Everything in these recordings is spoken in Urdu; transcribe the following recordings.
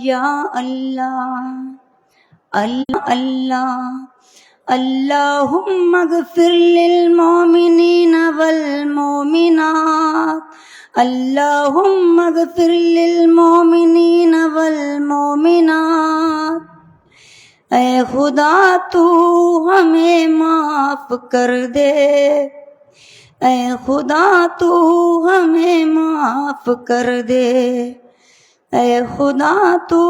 یا اللہ اللہ اللہ اللہم اغفر للمؤمنین والمؤمنات اللہم اغفر للمؤمنین والمؤمنات۔ اے خدا تو ہمیں معاف کر دے، اے خدا تو ہمیں معاف کر دے، اے خدا تو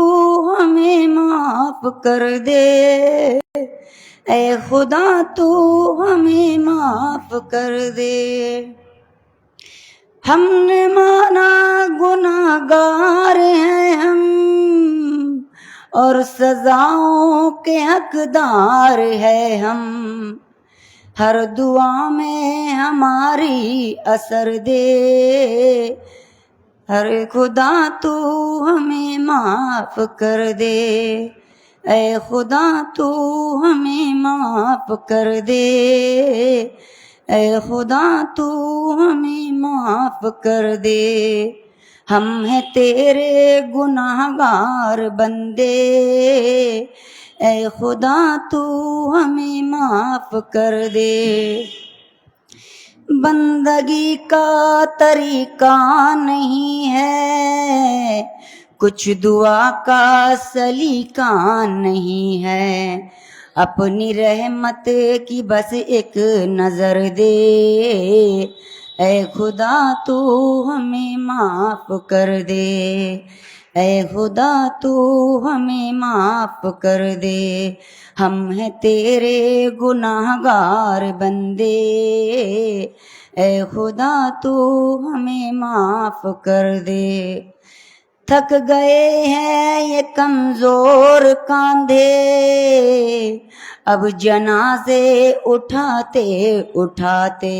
ہمیں معاف کر دے، اے خدا تو ہمیں معاف کر دے۔ ہم نے مانا گناہگار ہیں ہم اور سزاؤں کے حقدار ہے ہم، ہر دعا میں ہماری اثر دے، ہر خدا تو ہمیں معاف کر دے، اے خدا تو ہمیں معاف کر دے، اے خدا تو ہمیں معاف کر دے۔ ہم ہیں تیرے گناہگار بندے، اے خدا تو ہمیں معاف کر دے۔ بندگی کا طریقہ نہیں ہے، کچھ دعا کا سلیقہ نہیں ہے، اپنی رحمت کی بس ایک نظر دے، اے خدا تو ہمیں معاف کر دے، اے خدا تو ہمیں معاف کر دے۔ ہم ہیں تیرے گناہگار بندے، اے خدا تو ہمیں معاف کر دے۔ تھک گئے ہیں یہ کمزور کاندھے، اب جنازے اٹھاتے اٹھاتے،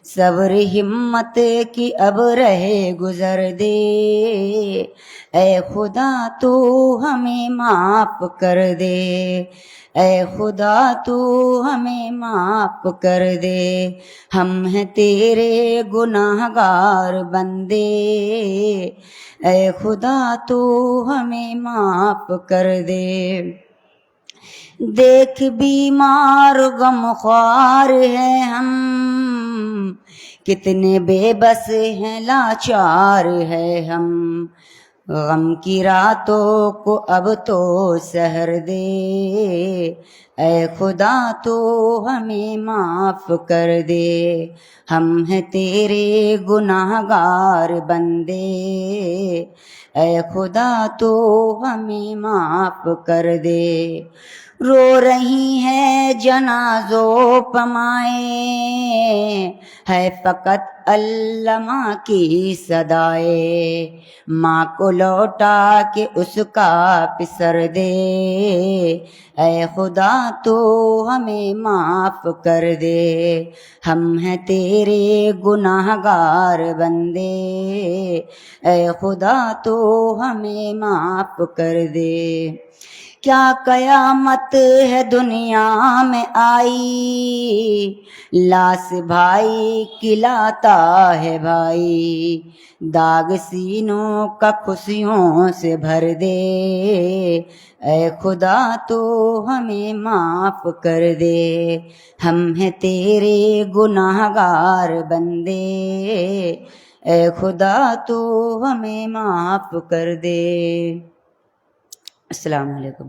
صبر ہمت کی اب رہ گزر دے، اے خدا تو ہمیں معاف کر دے، اے خدا تو ہمیں معاف کر دے۔ ہم ہیں تیرے گناہگار بندے، اے خدا تو ہمیں معاف کر دے۔ دیکھ بیمار غمخوار ہیں ہم، کتنے بے بس ہیں لاچار ہے ہم، غم کی راتوں کو اب تو سحر دے، اے خدا تو ہمیں معاف کر دے۔ ہم ہیں تیرے گناہگار بندے، اے خدا تو ہمیں معاف کر دے۔ رو رہی ہیں جنازوں پمائیں، ہے فقط علامہ کی صدائے، ماں کو لوٹا کے اس کا پسر دے، اے خدا تو ہمیں معاف کر دے۔ ہم ہیں تیرے گناہگار بندے، اے خدا تو ہمیں معاف کر دے۔ کیا قیامت ہے دنیا میں آئی، لاس بھائی کھلاتا ہے بھائی، داغ سینوں کا خوشیوں سے بھر دے، اے خدا تو ہمیں معاف کر دے۔ ہم ہیں تیرے گناہگار بندے، اے خدا تو ہمیں معاف کر دے۔ السلام علیکم۔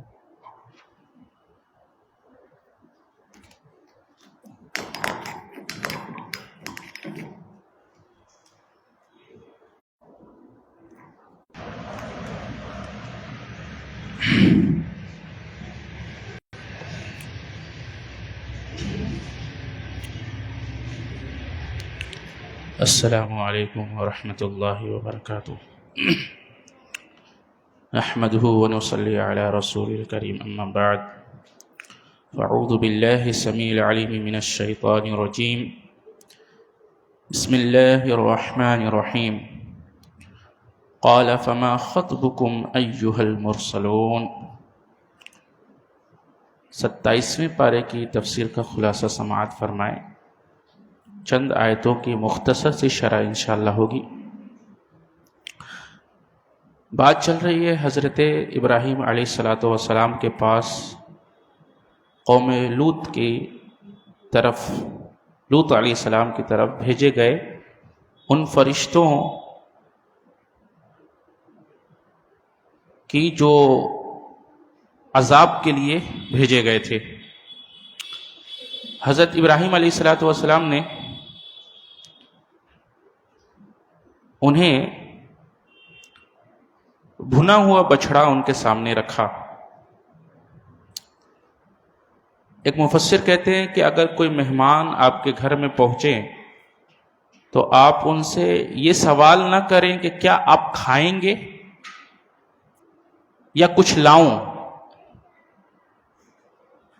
السلام علیکم ورحمۃ اللہ وبرکاتہ۔ نحمده ونصلي على رسول الكريم اما بعد، فاعوذ بالله السميع العليم من الشيطان الرجيم، بسم الله الرحمن الرحيم، قال فما خطبكم أيها المرسلون۔ 27ویں پارے کی تفسیر کا خلاصہ سماعت فرمائیں۔ چند آیتوں کی مختصر سی شرح انشاءاللہ ہوگی۔ بات چل رہی ہے حضرت ابراہیم علیہ الصلاۃ والسلام کے پاس قوم لوط کی طرف، لوط علیہ السلام کی طرف بھیجے گئے ان فرشتوں کی جو عذاب کے لیے بھیجے گئے تھے۔ حضرت ابراہیم علیہ الصلاۃ والسلام نے انہیں بھنا ہوا بچھڑا ان کے سامنے رکھا۔ ایک مفسر کہتے ہیں کہ اگر کوئی مہمان آپ کے گھر میں پہنچے تو آپ ان سے یہ سوال نہ کریں کہ کیا آپ کھائیں گے یا کچھ لاؤں،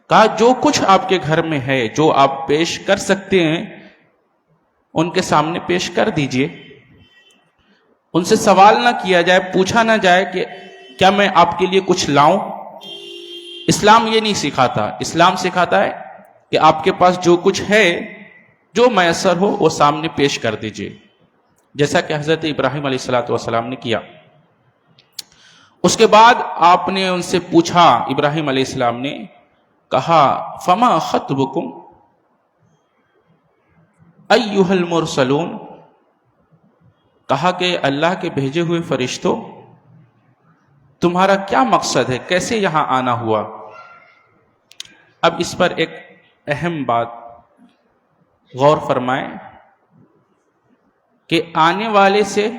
کہا جو کچھ آپ کے گھر میں ہے، جو آپ پیش کر سکتے ہیں ان کے سامنے پیش کر دیجئے۔ ان سے سوال نہ کیا جائے، پوچھا نہ جائے کہ کیا میں آپ کے لیے کچھ لاؤں۔ اسلام یہ نہیں سکھاتا، اسلام سکھاتا ہے کہ آپ کے پاس جو کچھ ہے، جو میسر ہو وہ سامنے پیش کر دیجئے، جیسا کہ حضرت ابراہیم علیہ الصلاۃ والسلام نے کیا۔ اس کے بعد آپ نے ان سے پوچھا، ابراہیم علیہ السلام نے کہا فما خطبکم ایھا المرسلون، کہا کہ اللہ کے بھیجے ہوئے فرشتوں تمہارا کیا مقصد ہے، کیسے یہاں آنا ہوا۔ اب اس پر ایک اہم بات غور فرمائیں کہ آنے والے سے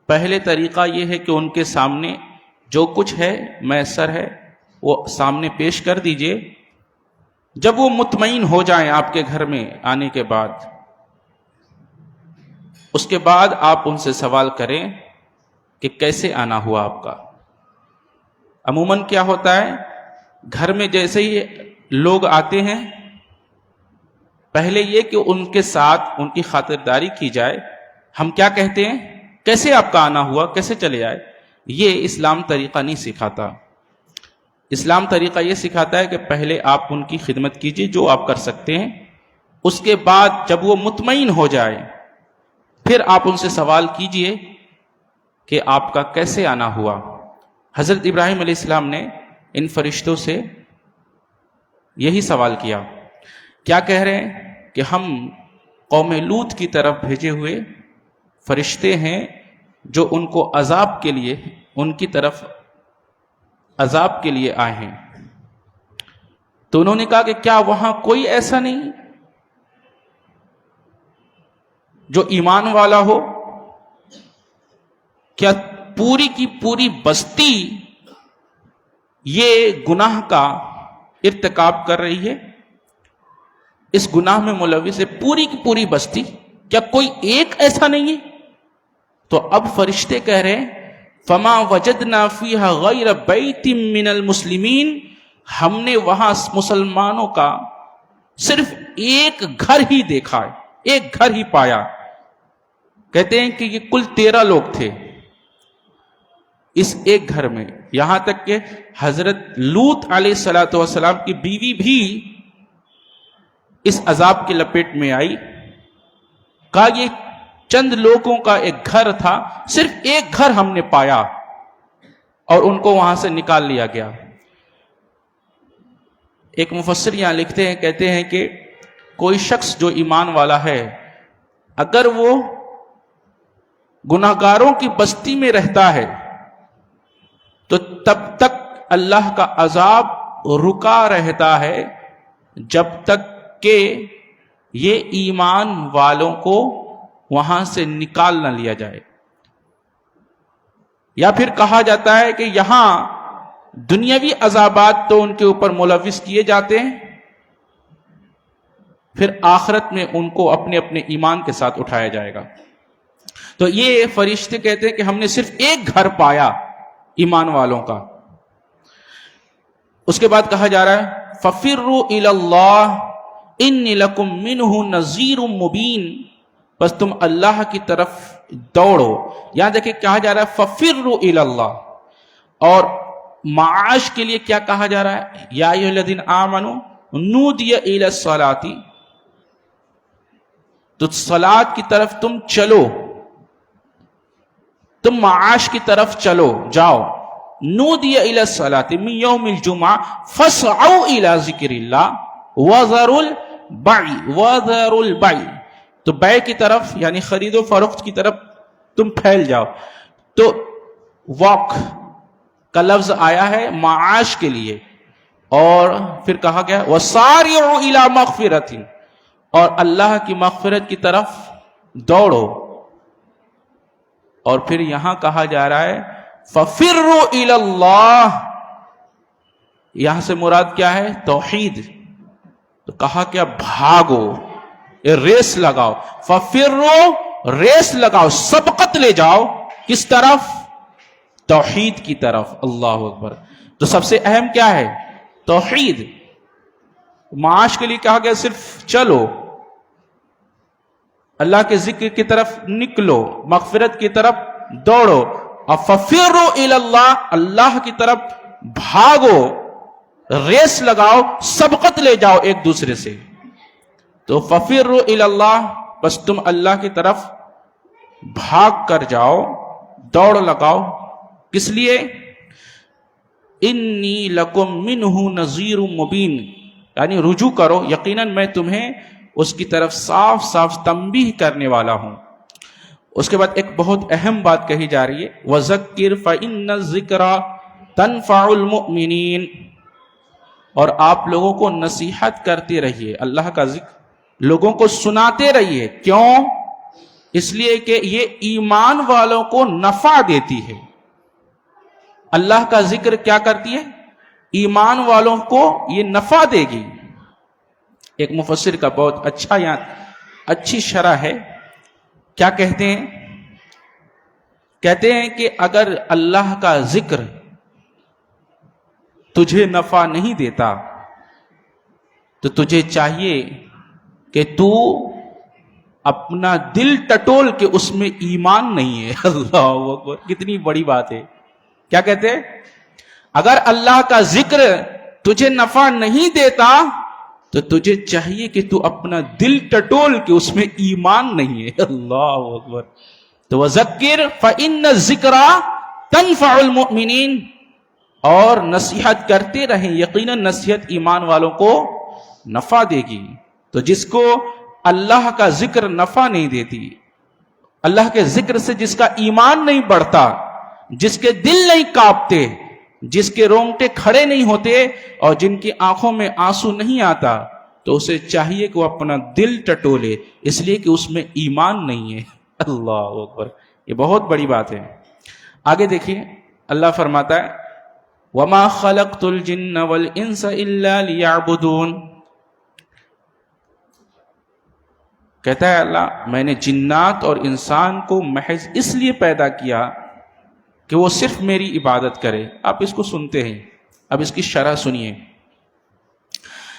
پہلے طریقہ یہ ہے کہ ان کے سامنے جو کچھ ہے میسر ہے وہ سامنے پیش کر دیجئے۔ جب وہ مطمئن ہو جائیں آپ کے گھر میں آنے کے بعد، اس کے بعد آپ ان سے سوال کریں کہ کیسے آنا ہوا آپ کا۔ عموماً کیا ہوتا ہے، گھر میں جیسے ہی لوگ آتے ہیں، پہلے یہ کہ ان کے ساتھ ان کی خاطرداری کی جائے۔ ہم کیا کہتے ہیں، کیسے آپ کا آنا ہوا، کیسے چلے آئے۔ یہ اسلام طریقہ نہیں سکھاتا۔ اسلام طریقہ یہ سکھاتا ہے کہ پہلے آپ ان کی خدمت کیجیے جو آپ کر سکتے ہیں، اس کے بعد جب وہ مطمئن ہو جائے پھر آپ ان سے سوال کیجئے کہ آپ کا کیسے آنا ہوا۔ حضرت ابراہیم علیہ السلام نے ان فرشتوں سے یہی سوال کیا۔ کیا کہہ رہے ہیں کہ ہم قوم لوط کی طرف بھیجے ہوئے فرشتے ہیں جو ان کو عذاب کے لیے، ان کی طرف عذاب کے لیے آئے ہیں۔ تو انہوں نے کہا کہ کیا وہاں کوئی ایسا نہیں جو ایمان والا ہو؟ کیا پوری کی پوری بستی یہ گناہ کا ارتکاب کر رہی ہے، اس گناہ میں ملوث ہے پوری کی پوری بستی؟ کیا کوئی ایک ایسا نہیں ہے؟ تو اب فرشتے کہہ رہے ہیں فما وجدنا فیہا غیر بیت من المسلمین، ہم نے وہاں مسلمانوں کا صرف ایک گھر ہی دیکھا ہے، ایک گھر ہی پایا۔ کہتے ہیں کہ یہ کل 13 لوگ تھے اس ایک گھر میں، یہاں تک کہ حضرت لوط علیہ الصلاۃ والسلام کی بیوی بھی اس عذاب کی لپیٹ میں آئی۔ کہا یہ چند لوگوں کا ایک گھر تھا، صرف ایک گھر ہم نے پایا اور ان کو وہاں سے نکال لیا گیا۔ ایک مفسر یہاں لکھتے ہیں، کہتے ہیں کہ کوئی شخص جو ایمان والا ہے، اگر وہ گناہگاروں کی بستی میں رہتا ہے تو تب تک اللہ کا عذاب رکا رہتا ہے جب تک کہ یہ ایمان والوں کو وہاں سے نکال نہ لیا جائے۔ یا پھر کہا جاتا ہے کہ یہاں دنیاوی عذابات تو ان کے اوپر ملوث کیے جاتے ہیں، پھر آخرت میں ان کو اپنے اپنے ایمان کے ساتھ اٹھایا جائے گا۔ تو یہ فرشتے کہتے ہیں کہ ہم نے صرف ایک گھر پایا ایمان والوں کا۔ اس کے بعد کہا جا رہا ہے فَفِرُّوا إِلَى اللَّهِ إِنِّي لَكُمْ مِنْهُ نَذِيرٌ مُبِينٌ، بس تم اللہ کی طرف دوڑو۔ یہاں دیکھیں کہا جا رہا ہے فَفِرُّوا إِلَى اللَّهِ، اور معاش کے لیے کیا کہا جا رہا ہے؟ یا ایھا الذین آمنوا نودی الی الصلاۃ، تو صلاۃ کی طرف تم چلو۔ تم معاش کی طرف چلو جاؤ. نودی الی الصلاۃ من یوم الجمعہ فاسعوا الی ذکر اللہ وذروا البیع. تو بیع کی طرف یعنی خرید و فروخت کی طرف تم پھیل جاؤ. تو واک کا لفظ آیا ہے معاش کے لیے، اور پھر کہا گیا وسارعوا الی مغفرۃ، اور اللہ کی مغفرت کی طرف دوڑو. اور پھر یہاں کہا جا رہا ہے ففروا الی اللہ، یہاں سے مراد کیا ہے؟ توحید. تو کہا کیا؟ بھاگو، ریس لگاؤ. ففروا، ریس لگاؤ، سبقت لے جاؤ کس طرف؟ توحید کی طرف. اللہ اکبر. تو سب سے اہم کیا ہے؟ توحید. معاش کے لیے کہا گیا صرف چلو، اللہ کے ذکر کی طرف نکلو، مغفرت کی طرف دوڑو. اور ففروا الی اللہ، اللہ کی طرف بھاگو، ریس لگاؤ، سبقت لے جاؤ ایک دوسرے سے. تو ففروا الی اللہ، بس تم اللہ کی طرف بھاگ کر جاؤ، دوڑ لگاؤ. کس لیے؟ انی لکم منہ نذیر مبین، یعنی رجوع کرو، یقیناً میں تمہیں اس کی طرف صاف صاف تنبیہ کرنے والا ہوں. اس کے بعد ایک بہت اہم بات کہی جا رہی ہے وَذَكِّرْ فَإِنَّ الذِّكْرَ تَنْفَعُ الْمُؤْمِنِينَ، اور آپ لوگوں کو نصیحت کرتے رہیے، اللہ کا ذکر لوگوں کو سناتے رہیے. کیوں؟ اس لیے کہ یہ ایمان والوں کو نفع دیتی ہے. اللہ کا ذکر کیا کرتی ہے؟ ایمان والوں کو یہ نفع دے گی. ایک مفسر کا بہت اچھا یہاں اچھی شرح ہے. کیا کہتے ہیں؟ کہتے ہیں کہ اگر اللہ کا ذکر تجھے نفع نہیں دیتا تو تجھے چاہیے کہ تو اپنا دل ٹٹول کے اس میں ایمان نہیں ہے. اللہ اکبر، کتنی بڑی بات ہے. کیا کہتے ہیں؟ اگر اللہ کا ذکر تجھے نفع نہیں دیتا تو تجھے چاہیے کہ تو اپنا دل ٹٹول کے اس میں ایمان نہیں ہے. اللہ اکبر. تو وذکر فإن الذکرى تنفع المؤمنین، اور نصیحت کرتے رہیں، یقیناً نصیحت ایمان والوں کو نفع دے گی. تو جس کو اللہ کا ذکر نفع نہیں دیتی، اللہ کے ذکر سے جس کا ایمان نہیں بڑھتا، جس کے دل نہیں کانپتے، جس کے رونگٹے کھڑے نہیں ہوتے، اور جن کی آنکھوں میں آنسو نہیں آتا، تو اسے چاہیے کہ وہ اپنا دل ٹٹولے، اس لیے کہ اس میں ایمان نہیں ہے. اللہ اکبر. یہ بہت بڑی بات ہے. آگے دیکھیے اللہ فرماتا ہے وَمَا خَلَقْتُ الْجِنَّ وَالْإِنسَ إِلَّا لِيَعْبُدُونَ. کہتا ہے اللہ، میں نے جنات اور انسان کو محض اس لیے پیدا کیا کہ وہ صرف میری عبادت کرے. آپ اس کو سنتے ہیں، اب اس کی شرح سنیے.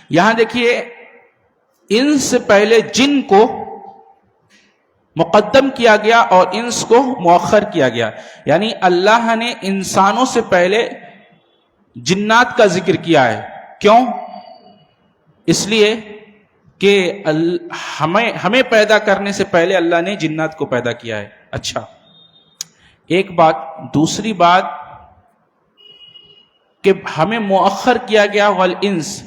یہاں دیکھیے انس سے پہلے جن کو مقدم کیا گیا اور انس کو مؤخر کیا گیا. یعنی اللہ نے انسانوں سے پہلے جنات کا ذکر کیا ہے. کیوں؟ اس لیے کہ ہمیں پیدا کرنے سے پہلے اللہ نے جنات کو پیدا کیا ہے. اچھا، ایک بات. دوسری بات کہ ہمیں مؤخر کیا گیا والانس،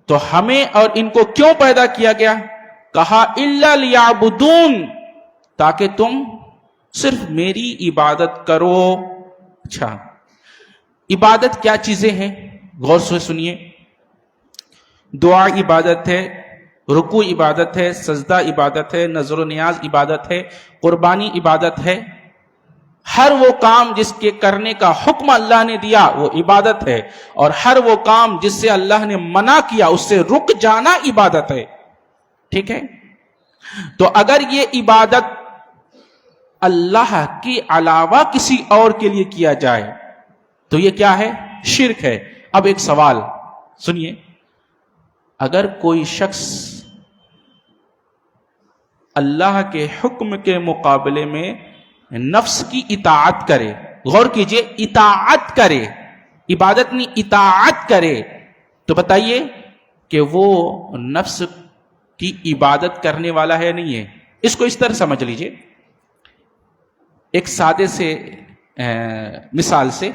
تو ہمیں اور ان کو کیوں پیدا کیا گیا؟ کہا الا لیعبدون، تاکہ تم صرف میری عبادت کرو. اچھا، عبادت کیا چیزیں ہیں؟ غور سے سنیے. دعا عبادت ہے، رکوع عبادت ہے، سجدہ عبادت ہے، نظر و نیاز عبادت ہے، قربانی عبادت ہے. ہر وہ کام جس کے کرنے کا حکم اللہ نے دیا وہ عبادت ہے، اور ہر وہ کام جس سے اللہ نے منع کیا اس سے رک جانا عبادت ہے. ٹھیک ہے؟ تو اگر یہ عبادت اللہ کے علاوہ کسی اور کے لیے کیا جائے تو یہ کیا ہے؟ شرک ہے. اب ایک سوال سنیے. اگر کوئی شخص اللہ کے حکم کے مقابلے میں نفس کی اطاعت کرے، غور کیجئے، اطاعت کرے، عبادت نہیں، اطاعت کرے، تو بتائیے کہ وہ نفس کی عبادت کرنے والا ہے نہیں ہے؟ اس کو اس طرح سمجھ لیجئے. ایک سادے سے مثال سے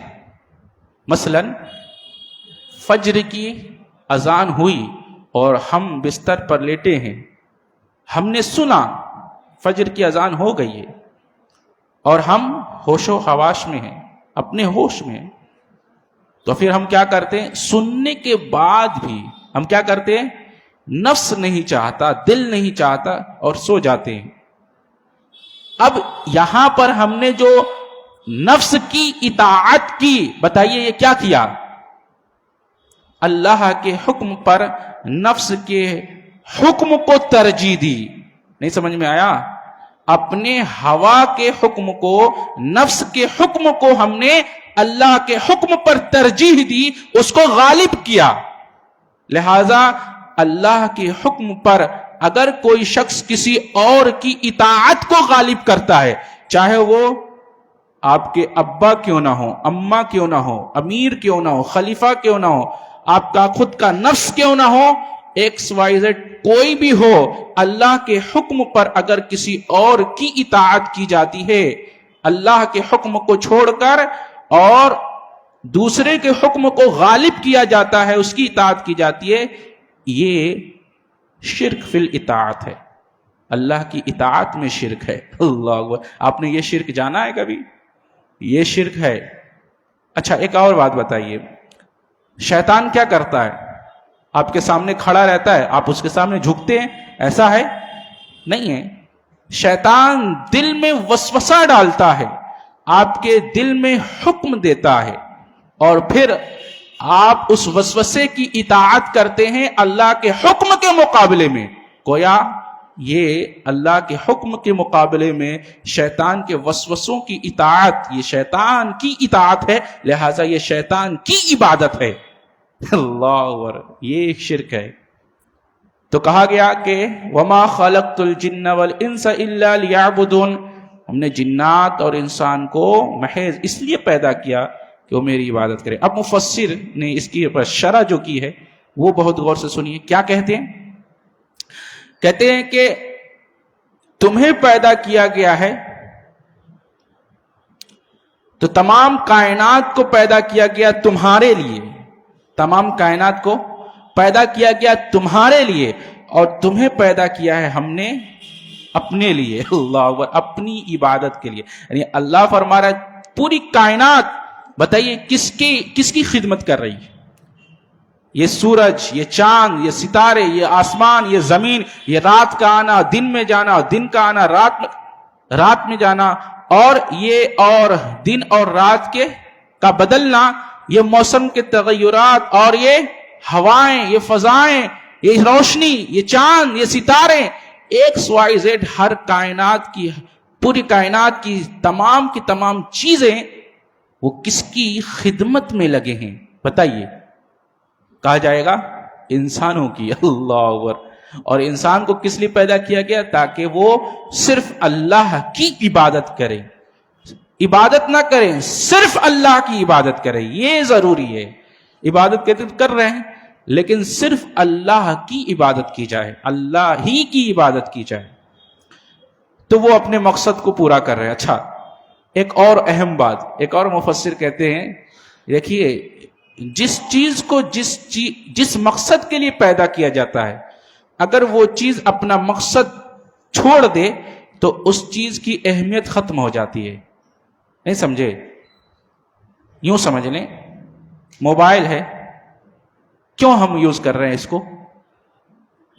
مثلاً فجر کی اذان ہوئی اور ہم بستر پر لیٹے ہیں، ہم نے سنا فجر کی اذان ہو گئی ہے اور ہم ہوش و حواس میں ہیں، اپنے ہوش میں ہیں، تو پھر ہم کیا کرتے ہیں؟ سننے کے بعد بھی ہم کیا کرتے ہیں؟ نفس نہیں چاہتا، دل نہیں چاہتا اور سو جاتے ہیں۔ اب یہاں پر ہم نے جو نفس کی اطاعت کی، بتائیے یہ کیا کیا؟ اللہ کے حکم پر نفس کے حکم کو ترجیح دی۔ نہیں سمجھ میں آیا؟ اپنے ہوا کے حکم کو، نفس کے حکم کو ہم نے اللہ کے حکم پر ترجیح دی، اس کو غالب کیا۔ لہذا اللہ کے حکم پر اگر کوئی شخص کسی اور کی اطاعت کو غالب کرتا ہے، چاہے وہ آپ کے ابا کیوں نہ ہو، اماں کیوں نہ ہو، امیر کیوں نہ ہو، خلیفہ کیوں نہ ہو، آپ کا خود کا نفس کیوں نہ ہو، ایکس وائی زیڈ کوئی بھی ہو، اللہ کے حکم پر اگر کسی اور کی اطاعت کی جاتی ہے، اللہ کے حکم کو چھوڑ کر اور دوسرے کے حکم کو غالب کیا جاتا ہے، اس کی اطاعت کی جاتی ہے، یہ شرک فی الاطاعت ہے، اللہ کی اطاعت میں شرک ہے۔ اللہ اکبر! آپ نے یہ شرک جانا ہے کبھی؟ یہ شرک ہے۔ اچھا ایک اور بات بتائیے، شیطان کیا کرتا ہے؟ آپ کے سامنے کھڑا رہتا ہے، آپ اس کے سامنے جھکتے ہیں، ایسا ہے؟ نہیں ہے۔ شیطان دل میں وسوسہ ڈالتا ہے، آپ کے دل میں حکم دیتا ہے، اور پھر آپ اس وسوسے کی اطاعت کرتے ہیں اللہ کے حکم کے مقابلے میں۔ گویا یہ اللہ کے حکم کے مقابلے میں شیطان کے وسوسوں کی اطاعت، یہ شیطان کی اطاعت ہے، لہذا یہ شیطان کی عبادت ہے۔ اللہ اکبر! یہ ایک شرک ہے۔ تو کہا گیا کہ وَمَا خَلَقْتُ الْجِنَّ وَالْإِنسَ إِلَّا لِيَعْبُدُونَ، ہم نے جنات اور انسان کو محض اس لیے پیدا کیا کہ وہ میری عبادت کرے۔ اب مفسر نے اس کی شرح جو کی ہے وہ بہت غور سے سنیے، کیا کہتے ہیں؟ کہتے ہیں کہ تمہیں پیدا کیا گیا ہے تو تمام کائنات کو پیدا کیا گیا تمہارے لیے، تمام کائنات کو پیدا کیا گیا تمہارے لیے، اور تمہیں پیدا کیا ہے ہم نے اپنے لیے۔ اللہ اکبر! اپنی عبادت کے لیے، یعنی اللہ فرما رہا ہے پوری کائنات، بتائیے کس کی خدمت کر رہی ہے؟ یہ سورج، یہ چاند، یہ ستارے، یہ آسمان، یہ زمین، یہ رات کا آنا، دن میں جانا، اور دن کا آنا، رات میں جانا، اور یہ اور دن اور رات کا بدلنا، یہ موسم کے تغیرات، اور یہ ہوائیں، یہ فضائیں، یہ روشنی، یہ چاند، یہ ستارے، ایکس وائی زیڈ، ہر کائنات کی، پوری کائنات کی تمام چیزیں وہ کس کی خدمت میں لگے ہیں؟ بتائیے۔ کہا جائے گا انسانوں کی۔ اللہ اکبر! اور انسان کو کس لیے پیدا کیا گیا؟ تاکہ وہ صرف اللہ کی عبادت کرے، عبادت نہ کریں، صرف اللہ کی عبادت کرے۔ یہ ضروری ہے، عبادت کر رہے ہیں لیکن صرف اللہ کی عبادت کی جائے، اللہ ہی کی عبادت کی جائے، تو وہ اپنے مقصد کو پورا کر رہے ہیں۔ اچھا ایک اور اہم بات، ایک اور مفسر کہتے ہیں، دیکھیے جس چیز کو جس مقصد کے لیے پیدا کیا جاتا ہے، اگر وہ چیز اپنا مقصد چھوڑ دے تو اس چیز کی اہمیت ختم ہو جاتی ہے۔ نہیں سمجھے؟ یوں سمجھ لیں، موبائل ہے، کیوں ہم یوز کر رہے ہیں اس کو؟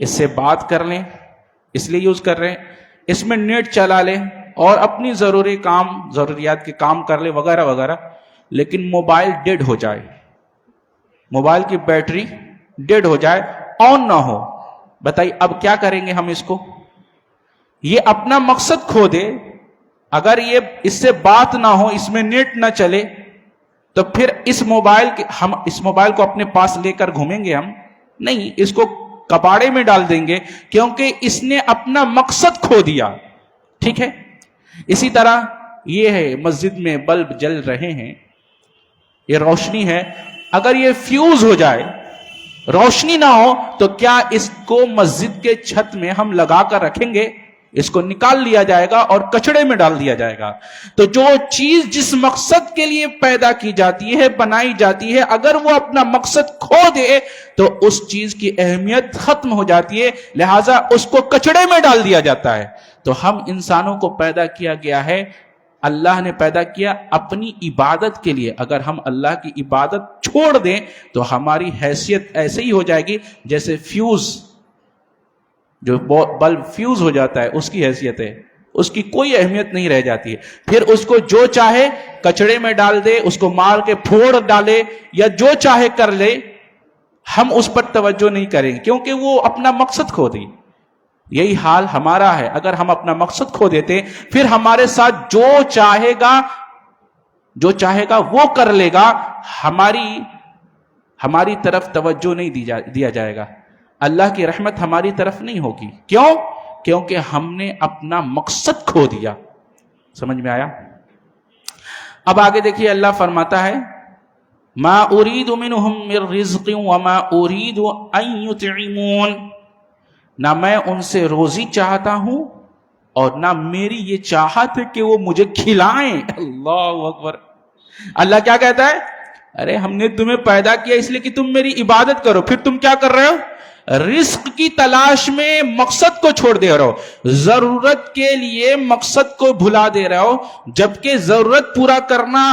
اس سے بات کر لیں، اس لیے یوز کر رہے ہیں، اس میں نیٹ چلا لیں اور اپنی ضروریات کے کام کر لیں وغیرہ وغیرہ۔ لیکن موبائل ڈیڈ ہو جائے، موبائل کی بیٹری ڈیڈ ہو جائے، آن نہ ہو، بتائیے اب کیا کریں گے ہم اس کو؟ یہ اپنا مقصد کھو دے، اگر یہ اس سے بات نہ ہو، اس میں نیٹ نہ چلے، تو پھر اس موبائل کو اپنے پاس لے کر گھومیں گے ہم؟ نہیں، اس کو کباڑے میں ڈال دیں گے، کیونکہ اس نے اپنا مقصد کھو دیا۔ ٹھیک ہے؟ اسی طرح یہ ہے، مسجد میں بلب جل رہے ہیں، یہ روشنی ہے، اگر یہ فیوز ہو جائے، روشنی نہ ہو، تو کیا اس کو مسجد کے چھت میں ہم لگا کر رکھیں گے؟ اس کو نکال لیا جائے گا اور کچڑے میں ڈال دیا جائے گا. تو جو چیز جس مقصد کے لیے پیدا کی جاتی ہے، بنائی جاتی ہے، اگر وہ اپنا مقصد کھو دے تو اس چیز کی اہمیت ختم ہو جاتی ہے، لہٰذا اس کو کچڑے میں ڈال دیا جاتا ہے. تو ہم انسانوں کو پیدا کیا گیا ہے، اللہ نے پیدا کیا اپنی عبادت کے لیے. اگر ہم اللہ کی عبادت چھوڑ دیں تو ہماری حیثیت ایسے ہی ہو جائے گی جیسے فیوز، جو بلب فیوز ہو جاتا ہے اس کی حیثیت ہے، اس کی کوئی اہمیت نہیں رہ جاتی ہے. پھر اس کو جو چاہے کچڑے میں ڈال دے، اس کو مار کے پھوڑ ڈالے یا جو چاہے کر لے، ہم اس پر توجہ نہیں کریں گے کیونکہ وہ اپنا مقصد کھو دی. یہی حال ہمارا ہے. اگر ہم اپنا مقصد کھو دیتے پھر ہمارے ساتھ جو چاہے گا وہ کر لے گا، ہماری طرف توجہ نہیں دیا جائے گا، اللہ کی رحمت ہماری طرف نہیں ہوگی. کیوں؟ کیونکہ ہم نے اپنا مقصد کھو دیا. سمجھ میں آیا؟ اب آگے دیکھیے اللہ فرماتا ہے ما اريد منهم من رزق وما اريد ان يطعمون، نہ میں ان سے روزی چاہتا ہوں اور نہ میری یہ چاہت ہے کہ وہ مجھے کھلائیں. اللہ اکبر. اللہ کیا کہتا ہے؟ ارے ہم نے تمہیں پیدا کیا اس لیے کہ تم میری عبادت کرو، پھر تم کیا کر رہے ہو؟ رزق کی تلاش میں مقصد کو چھوڑ دے رہے ہو، ضرورت کے لیے مقصد کو بھلا دے رہے ہو، جبکہ ضرورت پورا کرنا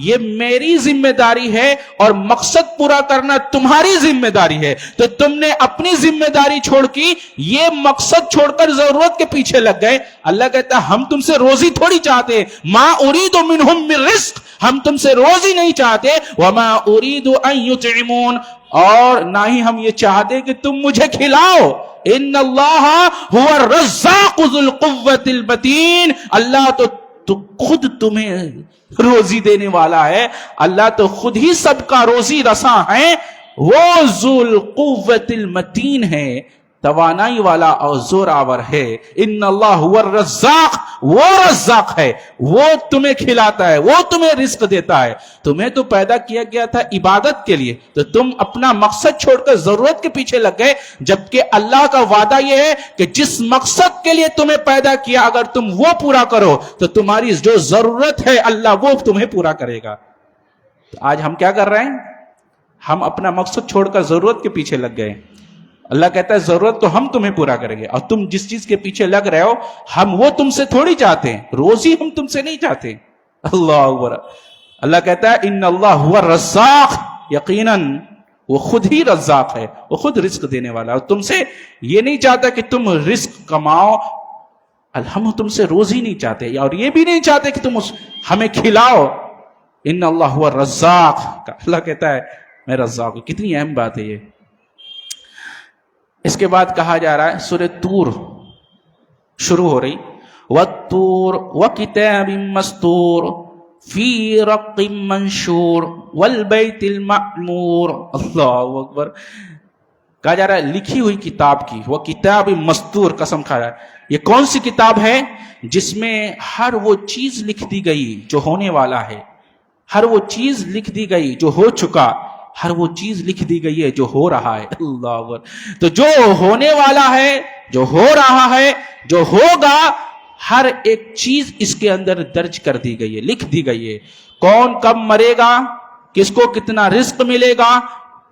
یہ میری ذمہ داری ہے اور مقصد پورا کرنا تمہاری ذمہ داری ہے. تو تم نے اپنی ذمہ داری چھوڑ کی، یہ مقصد چھوڑ کر ضرورت کے پیچھے لگ گئے. اللہ کہتا ہے ہم تم سے روزی تھوڑی چاہتے، ما اريد منهم من رزق، ہم تم سے روزی نہیں چاہتے، وما اريد ان يطعمون، اور نہ ہی ہم یہ چاہتے کہ تم مجھے کھلاؤ. ان اللہ هو الرزاق ذو القوة المتین، اللہ تو خود تمہیں روزی دینے والا ہے، اللہ تو خود ہی سب کا روزی رساں ہے، وہ ذو القوة المتین ہے، توانائی والا اور زور آور ہے. ان اللہ هو الرزاق، وہ رزاق ہے، وہ تمہیں کھلاتا ہے، وہ تمہیں رزق دیتا ہے. تمہیں تو پیدا کیا گیا تھا عبادت کے لیے، تو تم اپنا مقصد چھوڑ کر ضرورت کے پیچھے لگ گئے، جبکہ اللہ کا وعدہ یہ ہے کہ جس مقصد کے لیے تمہیں پیدا کیا اگر تم وہ پورا کرو تو تمہاری جو ضرورت ہے اللہ وہ تمہیں پورا کرے گا. آج ہم کیا کر رہے ہیں؟ ہم اپنا مقصد چھوڑ کر ضرورت کے پیچھے لگ گئے. اللہ کہتا ہے ضرورت تو ہم تمہیں پورا کریں گے، اور تم جس چیز کے پیچھے لگ رہے ہو ہم وہ تم سے تھوڑی چاہتے ہیں، روزی ہم تم سے نہیں چاہتے. اللہ اکبر. اللہ کہتا ہے ان اللہ هو الرزاق، یقیناً وہ خود ہی رزاق ہے، وہ خود رزق دینے والا ہے، اور تم سے یہ نہیں چاہتا کہ تم رزق کماؤ. ہم تم سے روزی نہیں چاہتے اور یہ بھی نہیں چاہتے کہ تم ہمیں کھلاؤ. ان اللہ هو الرزاق، اللہ کہتا ہے میں رزاق ہوں. کتنی اہم بات ہے یہ. اس کے بعد کہا جا رہا ہے سورہ طور شروع ہو رہی، وَالطُّورِ وَكِتَابٍ مَّسْطُورٍ فِي رَقٍّ مَّنشُورٍ وَالْبَيْتِ الْمَعْمُورِ. اللہ اکبر. کہا جا رہا ہے لکھی ہوئی کتاب کی، وہ کتاب مستور، قسم کھا رہا ہے یہ کون سی کتاب ہے جس میں ہر وہ چیز لکھ دی گئی جو ہونے والا ہے، ہر وہ چیز لکھ دی گئی جو ہو چکا، ہر وہ چیز لکھ دی گئی ہے جو ہو رہا ہے. اللہ اکبر. تو جو ہونے والا ہے، جو ہو رہا ہے، جو ہوگا، ہر ایک چیز اس کے اندر درج کر دی گئی ہے، لکھ دی گئی ہے. کون کب مرے گا، کس کو کتنا رزق ملے گا،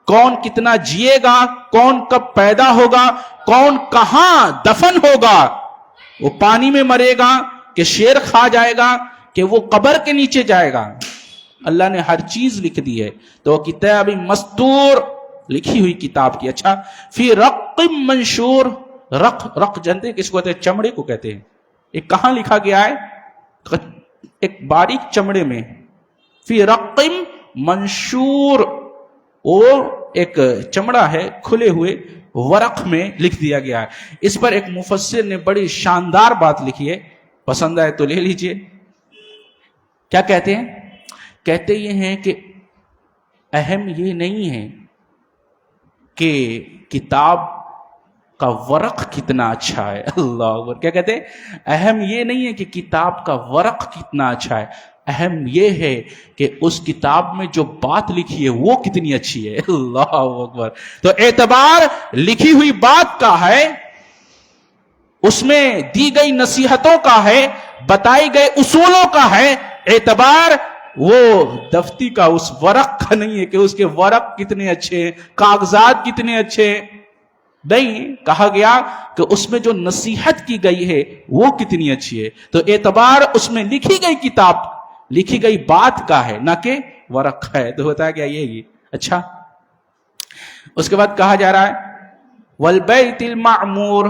کون کتنا جیے گا، کون کب پیدا ہوگا، کون کہاں دفن ہوگا، وہ پانی میں مرے گا کہ شیر کھا جائے گا کہ وہ قبر کے نیچے جائے گا. اللہ نے ہر چیز لکھ دی ہے. تو کتاب مستور، لکھی ہوئی کتاب کی. اچھا، فی رق منشور. رق جانتے کس کو کہتے ہیں؟ چمڑے کو کہتے ہیں. یہ کہاں لکھا گیا ہے؟ ایک باریک چمڑے میں. فی رق منشور، اور ایک چمڑا ہے کھلے ہوئے ورق میں لکھ دیا گیا ہے. اس پر ایک مفسر نے بڑی شاندار بات لکھی ہے، پسند آئے تو لے لیجئے. کیا کہتے ہیں؟ کہتے یہ ہیں کہ اہم یہ نہیں ہے کہ کتاب کا ورق کتنا اچھا ہے. اللہ اکبر. کیا کہتے ہیں؟ اہم یہ نہیں ہے کہ کتاب کا ورق کتنا اچھا ہے، اہم یہ ہے کہ اس کتاب میں جو بات لکھی ہے وہ کتنی اچھی ہے. اللہ اکبر. تو اعتبار لکھی ہوئی بات کا ہے، اس میں دی گئی نصیحتوں کا ہے، بتائی گئے اصولوں کا ہے، اعتبار وہ دفتی کا اس ورق کا نہیں ہے کہ اس کے ورق کتنے اچھے ہیں، کاغذات کتنے اچھے ہیں، نہیں، کہا گیا کہ اس میں جو نصیحت کی گئی ہے وہ کتنی اچھی ہے. تو اعتبار اس میں لکھی گئی کتاب، لکھی گئی بات کا ہے، نہ کہ ورق کا ہے. تو ہوتا ہے کیا یہ اچھا. اس کے بعد کہا جا رہا ہے والبیت المعمور.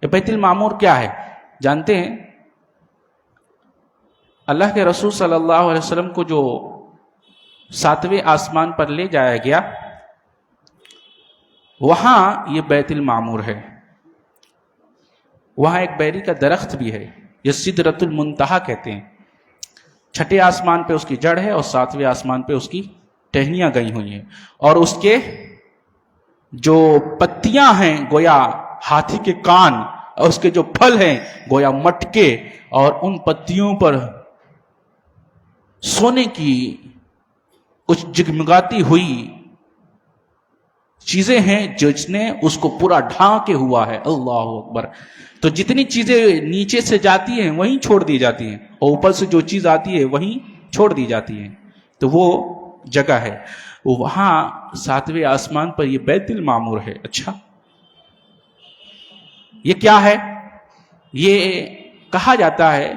بیت المعمور کیا ہے جانتے ہیں؟ اللہ کے رسول صلی اللہ علیہ وسلم کو جو 7ویں آسمان پر لے جایا گیا، وہاں یہ بیت المعمور ہے. وہاں ایک بیری کا درخت بھی ہے، یہ سدرۃ المنتہا کہتے ہیں. 6 آسمان پہ اس کی جڑ ہے اور 7ویں آسمان پہ اس کی ٹہنیاں گئی ہوئی ہیں، اور اس کے جو پتیاں ہیں گویا ہاتھی کے کان، اور اس کے جو پھل ہیں گویا مٹکے، اور ان پتیوں پر سونے کی کچھ جگمگاتی ہوئی چیزیں ہیں جس نے اس کو پورا ڈھانکے ہوا ہے. اللہ اکبر. تو جتنی چیزیں نیچے سے جاتی ہیں وہیں چھوڑ دی جاتی ہیں، اور اوپر سے جو چیز آتی ہے وہیں چھوڑ دی جاتی ہیں. تو وہ جگہ ہے، وہاں 7ویں آسمان پر یہ بیت المعمور ہے. اچھا، یہ کیا ہے؟ یہ کہا جاتا ہے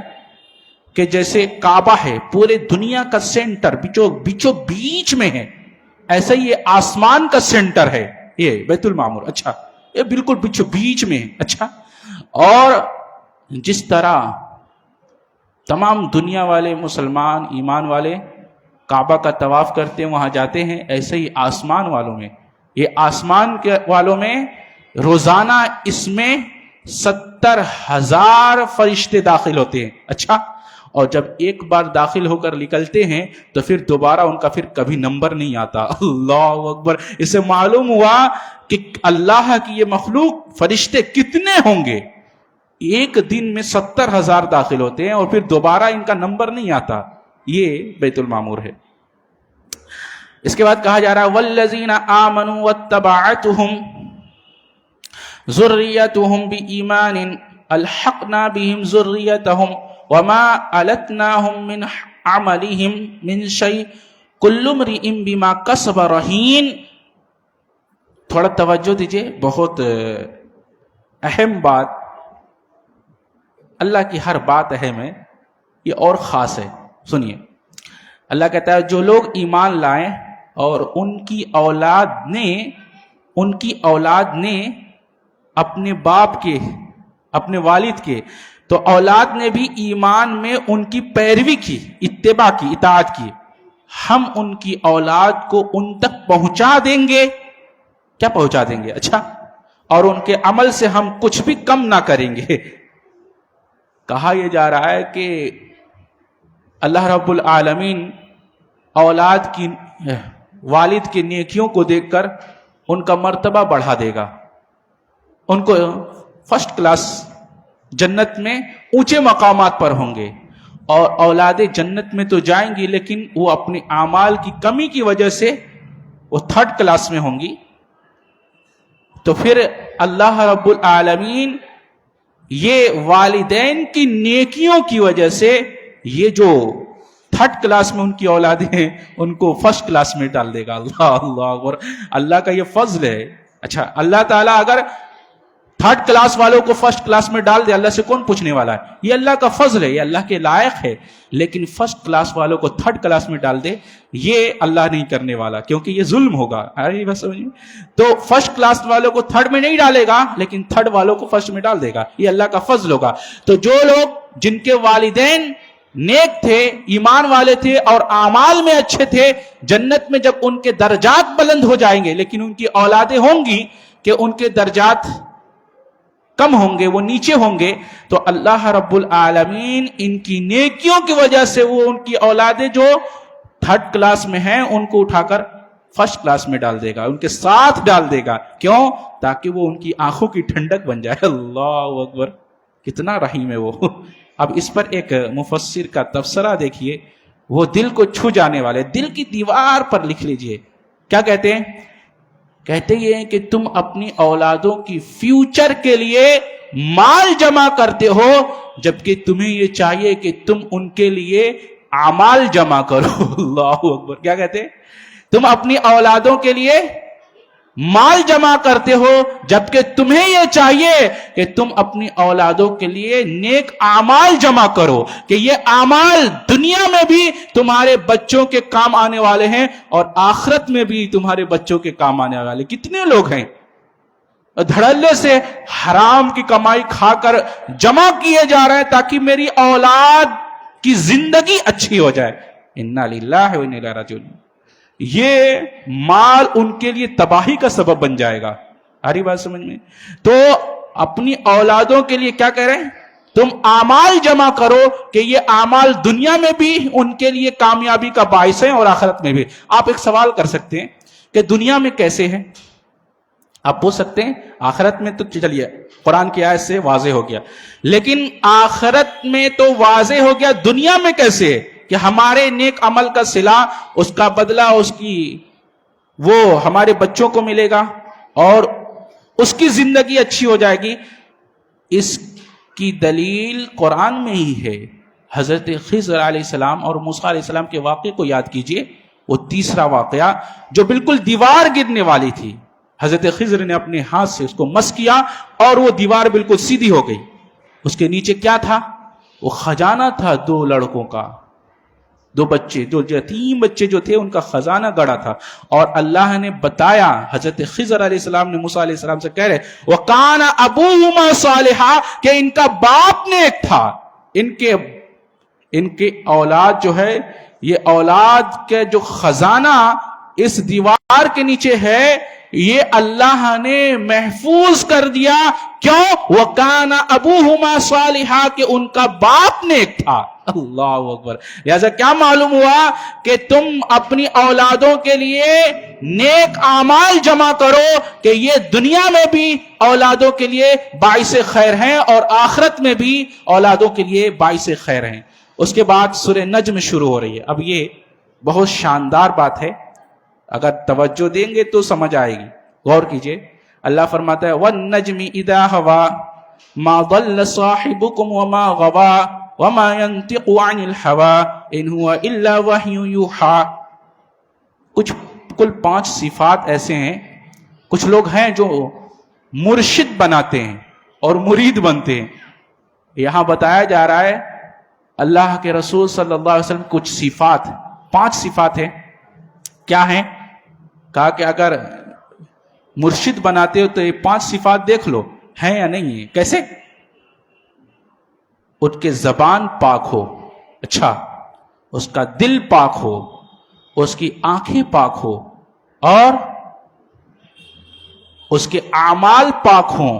کہ جیسے کعبہ ہے پورے دنیا کا سینٹر، بیچو بیچ میں ہے، ایسا ہی یہ آسمان کا سینٹر ہے یہ بیت المعمور. اچھا، یہ بالکل بیچو بیچ میں ہے. اچھا، اور جس طرح تمام دنیا والے مسلمان ایمان والے کعبہ کا طواف کرتے ہیں، وہاں جاتے ہیں، ایسے ہی آسمان والوں میں، یہ آسمان کے والوں میں روزانہ اس میں 70,000 فرشتے داخل ہوتے ہیں. اچھا، اور جب ایک بار داخل ہو کر نکلتے ہیں تو پھر دوبارہ ان کا پھر کبھی نمبر نہیں آتا. اللہ اکبر. اس سے معلوم ہوا کہ اللہ کی یہ مخلوق فرشتے کتنے ہوں گے. ایک دن میں 70,000 داخل ہوتے ہیں اور پھر دوبارہ ان کا نمبر نہیں آتا. یہ بیت المعمور ہے. اس کے بعد کہا جا رہا ہے والذین آمنوا واتبعتهم ذریتهم بإیمان الحقنا بهم ذریتهم وما علتناهم من عملهم من شيء كل امرئ بما كسب رهين. تھوڑا توجہ دیجئے، بہت اہم بات. اللہ کی ہر بات اہم ہے، یہ اور خاص ہے. سنیے، اللہ کہتا ہے جو لوگ ایمان لائیں اور ان کی اولاد نے اپنے باپ کے، اپنے والد کے، تو اولاد نے بھی ایمان میں ان کی پیروی کی، اتباع کی، اطاعت کی، ہم ان کی اولاد کو ان تک پہنچا دیں گے. کیا پہنچا دیں گے؟ اچھا، اور ان کے عمل سے ہم کچھ بھی کم نہ کریں گے. کہا یہ جا رہا ہے کہ اللہ رب العالمین اولاد کی، والد کی نیکیوں کو دیکھ کر ان کا مرتبہ بڑھا دے گا، ان کو فرسٹ کلاس جنت میں اونچے مقامات پر ہوں گے. اور اولاد جنت میں تو جائیں گی لیکن وہ اپنے اعمال کی کمی کی وجہ سے وہ 3rd کلاس میں ہوں گی. تو پھر اللہ رب العالمین یہ والدین کی نیکیوں کی وجہ سے یہ جو 3rd کلاس میں ان کی اولادیں ہیں ان کو 1st کلاس میں ڈال دے گا. اللہ اکبر. اللہ کا یہ فضل ہے. اچھا، اللہ تعالیٰ اگر 3rd کلاس والوں کو 1st کلاس میں ڈال دے، اللہ سے کون پوچھنے والا ہے؟ یہ اللہ کا فضل ہے، یہ اللہ کے لائق ہے. لیکن 1st کلاس والوں کو 3rd کلاس میں ڈال دے، یہ اللہ نہیں کرنے والا، کیونکہ یہ ظلم ہوگا. بس سمجھیں، تو 1st کلاس والوں کو 3rd میں نہیں ڈالے گا لیکن 3rd والوں کو 1st میں ڈال دے گا. یہ اللہ کا فضل ہوگا. تو جو لوگ جن کے والدین نیک تھے، ایمان والے تھے اور اعمال میں اچھے تھے، جنت میں جب ان کے درجات بلند ہو جائیں گے، لیکن ان کی اولادیں ہوں گی کہ ان کے درجات کم ہوں گے، وہ نیچے ہوں گے، تو اللہ رب العالمین ان کی نیکیوں کی وجہ سے وہ ان کی اولادیں جو 3rd کلاس میں ہیں ان کو اٹھا کر 1st کلاس میں ڈال دے گا، ان کے ساتھ ڈال دے گا. کیوں؟ تاکہ وہ ان کی آنکھوں کی ٹھنڈک بن جائے. اللہ اکبر. کتنا رحیم ہے وہ. اب اس پر ایک مفسر کا تبصرہ دیکھیے، وہ دل کو چھو جانے والے، دل کی دیوار پر لکھ لیجئے. کیا کہتے ہیں؟ کہتے یہ ہیں کہ تم اپنی اولادوں کی فیوچر کے لیے مال جمع کرتے ہو جبکہ تمہیں یہ چاہیے کہ تم ان کے لیے اعمال جمع کرو. اللہ اکبر. کیا کہتے ہیں؟ تم اپنی اولادوں کے لیے مال جمع کرتے ہو جبکہ تمہیں یہ چاہیے کہ تم اپنی اولادوں کے لیے نیک اعمال جمع کرو کہ یہ اعمال دنیا میں بھی تمہارے بچوں کے کام آنے والے ہیں اور آخرت میں بھی تمہارے بچوں کے کام آنے والے. کتنے لوگ ہیں دھڑلے سے حرام کی کمائی کھا کر جمع کیے جا رہے ہیں تاکہ میری اولاد کی زندگی اچھی ہو جائے. انا للہ و انا الیہ راجعون. یہ مال ان کے لیے تباہی کا سبب بن جائے گا. آ رہی بات سمجھ میں؟ تو اپنی اولادوں کے لیے کیا کہہ رہے ہیں؟ تم اعمال جمع کرو کہ یہ اعمال دنیا میں بھی ان کے لیے کامیابی کا باعث ہے اور آخرت میں بھی. آپ ایک سوال کر سکتے ہیں کہ دنیا میں کیسے ہے؟ آپ پوچھ سکتے ہیں. آخرت میں تو چلیے قرآن کی آیت سے واضح ہو گیا, لیکن آخرت میں تو واضح ہو گیا, دنیا میں کیسے ہے کہ ہمارے نیک عمل کا صلہ, اس کا بدلہ, اس کی وہ ہمارے بچوں کو ملے گا اور اس کی زندگی اچھی ہو جائے گی. اس کی دلیل قرآن میں ہی ہے. حضرت خضر علیہ السلام اور موسیٰ علیہ السلام کے واقعے کو یاد کیجئے. وہ تیسرا واقعہ جو بالکل دیوار گرنے والی تھی, حضرت خضر نے اپنے ہاتھ سے اس کو مس کیا اور وہ دیوار بالکل سیدھی ہو گئی. اس کے نیچے کیا تھا؟ وہ خزانہ تھا 2 لڑکوں کا, 2 بچے, جو یتیم بچے جو تھے ان کا خزانہ گڑا تھا. اور اللہ نے بتایا, حضرت خضر علیہ السلام نے موسیٰ علیہ السلام سے کہہ رہے وَقَانَ أَبُوهُمَا صَالِحًا کہ ان کا باپ نیک تھا. ان کے اولاد جو ہے, یہ اولاد کے جو خزانہ اس دیوار کے نیچے ہے, یہ اللہ نے محفوظ کر دیا. کیوں؟ وَقَانَ أَبُوهُمَا صَالِحًا کہ ان کا باپ نیک تھا. اللہ اکبر. لہذا کیا معلوم ہوا کہ تم اپنی اولادوں کے لیے نیک اعمال جمع کرو کہ یہ دنیا میں بھی اولادوں کے لیے باعث خیر ہیں اور آخرت میں بھی اولادوں کے لیے باعث خیر ہیں. اس کے بعد سورہ نجم شروع ہو رہی ہے. اب یہ بہت شاندار بات ہے, اگر توجہ دیں گے تو سمجھ آئے گی. غور کیجئے. اللہ فرماتا ہے وَالنَّجْمِ إِذَا هَوَى مَا ضَلَّ صَاحِبُكُمْ وَمَا غَوَى وَمَا يَنْطِقُ عَنِ الْهَوَى إِنْ هُوَ إِلَّا وَحْيٌ يُوحَى. کل 5 صفات ایسے ہیں. کچھ لوگ ہیں جو مرشد بناتے ہیں اور مرید بنتے ہیں. یہاں بتایا جا رہا ہے اللہ کے رسول صلی اللہ علیہ وسلم کچھ صفات, 5 صفات ہیں. کیا ہیں؟ کہا کہ اگر مرشد بناتے ہو تو یہ 5 صفات دیکھ لو ہیں یا نہیں ہیں. کیسے؟ ان کے زبان پاک ہو, اچھا, اس کا دل پاک ہو, اس کی آنکھیں پاک ہو, اور اس کے اعمال پاک ہوں,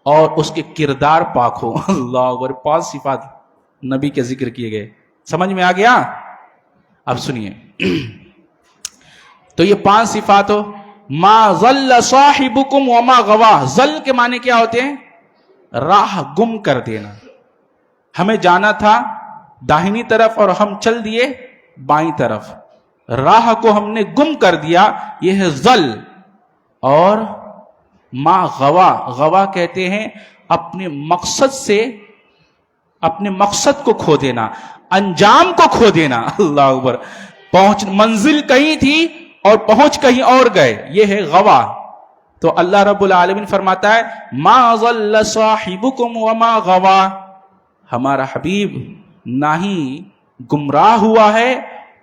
اور اس کے کردار پاک ہو. اللہ اکبر. 5 صفات نبی کے ذکر کیے گئے. سمجھ میں آ گیا؟ اب سنیے. تو یہ 5 صفات ہو. ما ضل صاحبکم وما غوا. ضل کے معنی کیا ہوتے ہیں؟ راہ گم کر دینا. ہمیں جانا تھا داہنی طرف اور ہم چل دیے بائیں طرف, راہ کو ہم نے گم کر دیا, یہ ہے ضل. اور ما غوا, غوا کہتے ہیں اپنے مقصد سے, اپنے مقصد کو کھو دینا, انجام کو کھو دینا. اللہ اکبر. منزل کہیں تھی اور پہنچ کہیں اور گئے, یہ ہے غوا. تو اللہ رب العالمین فرماتا ہے ما ضل صاحبکم وما غوا. ہمارا حبیب نہ ہی گمراہ ہوا ہے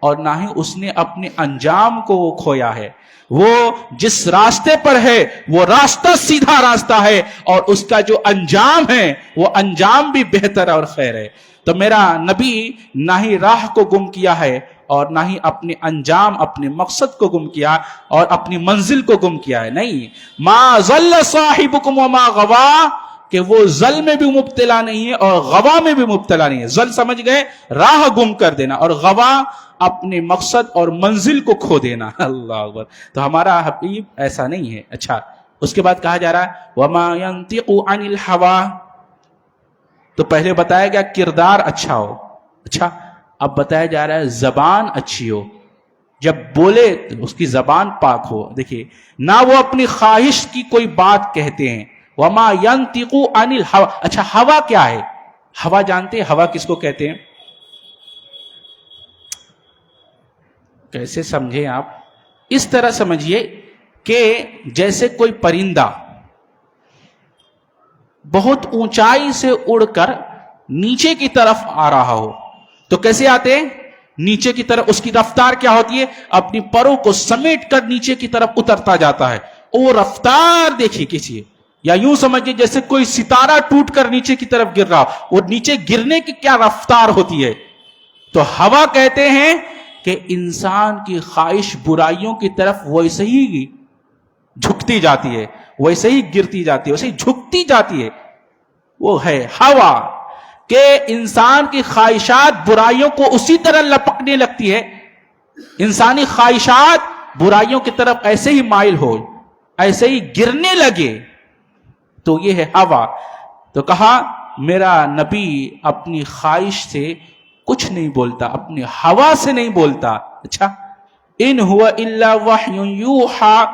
اور نہ ہی اس نے اپنے انجام کو کھویا ہے. وہ جس راستے پر ہے وہ راستہ سیدھا راستہ ہے, اور اس کا جو انجام ہے وہ انجام بھی بہتر اور خیر ہے. تو میرا نبی نہ ہی راہ کو گم کیا ہے اور نہ ہی اپنے انجام, اپنے مقصد کو گم کیا اور اپنی منزل کو گم کیا ہے. نہیں, ما ضل صاحبکم وما غوا, کہ وہ ضل میں بھی مبتلا نہیں ہے اور غوا میں بھی مبتلا نہیں ہے. ضل سمجھ گئے, راہ گم کر دینا, اور غوا اپنے مقصد اور منزل کو کھو دینا. اللہ اکبر. تو ہمارا حبیب ایسا نہیں ہے. اچھا, اس کے بعد کہا جا رہا ہے وما ينطق عن الهوى. تو پہلے بتایا گیا کردار اچھا ہو, اچھا, اب بتایا جا رہا ہے زبان اچھی ہو, جب بولے تو اس کی زبان پاک ہو. دیکھیے, نہ وہ اپنی خواہش کی کوئی بات کہتے ہیں, وما ينطق عن الهوى. اچھا ہوا کیا ہے؟ ہوا جانتے ہیں ہوا کس کو کہتے ہیں؟ کیسے سمجھیں آپ؟ اس طرح سمجھیے کہ جیسے کوئی پرندہ بہت اونچائی سے اڑ کر نیچے کی طرف آ رہا ہو تو کیسے آتے ہیں؟ نیچے کی طرف. اس کی رفتار کیا ہوتی ہے؟ اپنی پروں کو سمیٹ کر نیچے کی طرف اترتا جاتا ہے. وہ رفتار دیکھیے کسی، یا یوں سمجھیے جیسے کوئی ستارہ ٹوٹ کر نیچے کی طرف گر رہا، وہ نیچے گرنے کی کیا رفتار ہوتی ہے. تو ہوا کہتے ہیں کہ انسان کی خواہش برائیوں کی طرف ویسے ہی جھکتی جاتی ہے، ویسے ہی گرتی جاتی ہے، ویسے ہی جھکتی جاتی ہے. وہ ہے ہوا کہ انسان کی خواہشات برائیوں کو اسی طرح لپکنے لگتی ہے. انسانی خواہشات برائیوں کی طرف ایسے ہی مائل ہو، ایسے ہی گرنے لگے، تو یہ ہے ہوا. تو کہا میرا نبی اپنی خواہش سے کچھ نہیں بولتا، اپنی ہوا سے نہیں بولتا. اچھا ان ہوا الا وحی یوحا،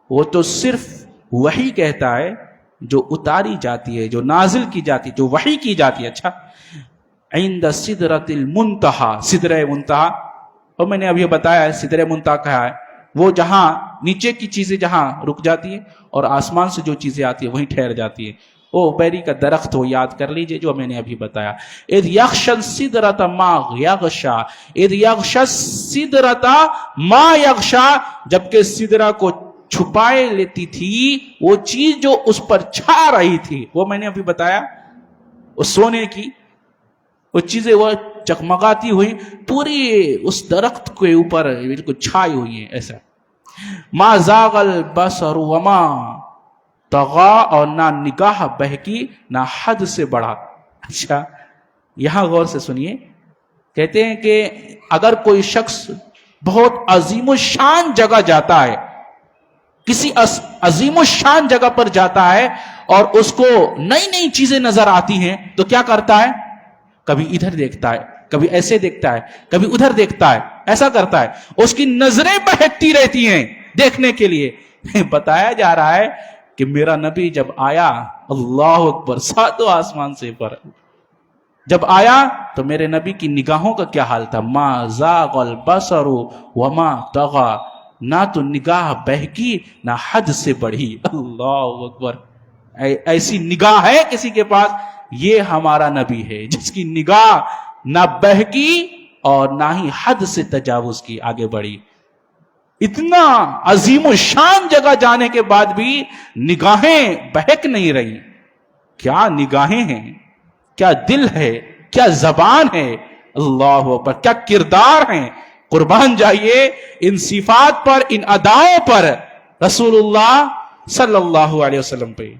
وہ تو صرف وحی کہتا ہے جو اتاری جاتی ہے، جو نازل کی جاتی ہے، جو وحی کی جاتی ہے. اچھا عند سدرۃ المنتہا، سدرہ منتہا، اور میں نے ابھی بتایا ہے سدرہ منتہا کہا ہے وہ جہاں نیچے کی چیزیں جہاں رک جاتی ہیں اور آسمان سے جو چیزیں آتی ہیں وہیں ٹھہر جاتی ہیں. وہ بیری کا درخت ہو، یاد کر لیجئے جو میں نے ابھی بتایا. اذ یغشی السدرۃ ما یغشا، اذ یغشی السدرۃ ما یغشا، جبکہ سدرہ کو چھپائے لیتی تھی وہ چیز جو اس پر چھا رہی تھی. وہ میں نے ابھی بتایا وہ سونے کی وہ چیزیں وہ چکمگاتی ہوئی پوری اس درخت کے اوپر بالکل چھائی ہوئی ہیں. ایسا ما زاغ البصر وما طغا، اور نہ نگاہ بہکی نہ حد سے بڑھا. اچھا یہاں غور سے سنیے، کہتے ہیں کہ اگر کوئی شخص بہت عظیم الشان جگہ جاتا ہے، کسی عظیم الشان جگہ پر جاتا ہے اور اس کو نئی نئی چیزیں نظر آتی ہیں تو کیا کرتا ہے؟ کبھی ادھر دیکھتا ہے، کبھی ایسے دیکھتا ہے، کبھی ادھر دیکھتا ہے، ایسا کرتا ہے. اس کی نظریں بہکتی رہتی ہیں دیکھنے کے لیے. بتایا جا رہا ہے کہ میرا نبی جب آیا، اللہ اکبر، ساتوں آسمان سے پر جب آیا تو میرے نبی کی نگاہوں کا کیا حال تھا؟ ما زاغ البصر وما طغى، نہ تو نگاہ بہکی نہ حد سے بڑھی. اللہ اکبر، ایسی نگاہ ہے کسی کے پاس؟ یہ ہمارا نبی ہے جس کی نگاہ نہ بہکی اور نہ ہی حد سے تجاوز کی، آگے بڑھی. اتنا عظیم الشان جگہ جانے کے بعد بھی نگاہیں بہک نہیں رہی. کیا نگاہیں ہیں، کیا دل ہے، کیا زبان ہے، اللہ اکبر، کیا کردار ہیں. قربان جائیے ان صفات پر، ان اداؤں پر، رسول اللہ صلی اللہ علیہ وسلم پہ.